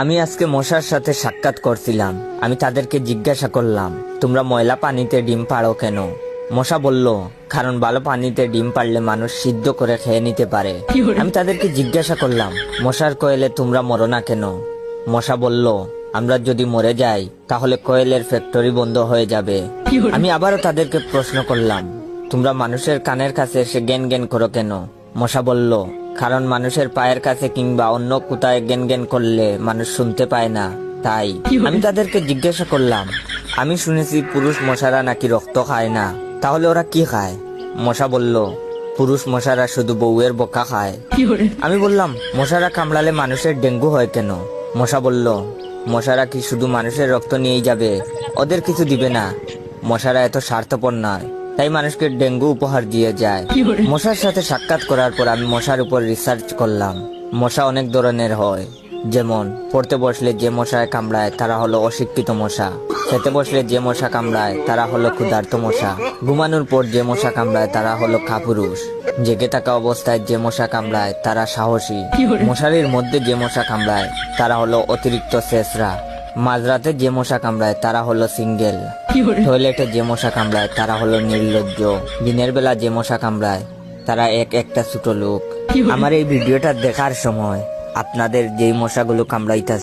আমি আজকে মশার সাথে সাক্ষাৎ করছিলাম। আমি তাদেরকে জিজ্ঞাসা করলাম, তোমরা ময়লা পানিতে ডিম পাড়ো কেন? মশা বলল, কারণ ভালো পানিতে ডিম পারলে মানুষ সিদ্ধ করে খেয়ে নিতে পারে। আমি তাদেরকে জিজ্ঞাসা করলাম, মশার কোয়েলে তোমরা মরো না কেন? মশা বলল, আমরা যদি মরে যাই তাহলে কোয়েলের ফ্যাক্টরি বন্ধ হয়ে যাবে। আমি আবারও তাদেরকে প্রশ্ন করলাম, তোমরা মানুষের কানের কাছে এসে জ্ঞান জ্ঞান করো কেন? মশা বলল, কারণ মানুষের পায়ের কাছে কিংবা অন্য কোথায় জ্ঞান জ্ঞান করলে মানুষ শুনতে পায় না, তাই। আমি তাদেরকে জিজ্ঞাসা করলাম, আমি শুনেছি পুরুষ মশারা নাকি রক্ত খায় না, তাহলে ওরা কি খায়? মশা বলল, পুরুষ মশারা শুধু বউয়ের বোকা খায়। আমি বললাম, মশারা কামড়ালে মানুষের ডেঙ্গু হয় কেন? মশা বলল, মশারা কি শুধু মানুষের রক্ত নিয়েই যাবে, ওদের কিছু দিবে না। মশারা এত স্বার্থপর নয়, তাই মানুষকে ডেঙ্গু উপহার দিয়ে যায়। মশার সাথে সাক্ষাৎ করার পর আমি মশার উপর রিসার্চ করলাম। মশা অনেক ধরনের হয়, যেমন পড়তে বসলে যে মশায় কামড়ায় তারা হলো অশিক্ষিত মশা, খেতে বসলে যে মশা কামড়ায় তারা হলো ক্ষুধার্ত মশা, ঘুমানোর পর যে মশা কামড়ায় তারা হলো কাপুরুষ, জেগে থাকা অবস্থায় যে মশা কামড়ায় তারা সাহসী, মশারির মধ্যে যে মশা কামড়ায় তারা হলো অতিরিক্ত শেষরা, মাঝরাতে যে মশা কামড়ায় তারা হলো সিঙ্গেল, টয়লেটে যে মশা কামড়ায় তারা হলো নির্লজ্জ, দিনের বেলা যে মশা কামড়ায় তারা একটা ছোট লোক। আমার এই ভিডিওটা দেখার সময় আপনাদের যেই মশাগুলো কামড়াইতেছে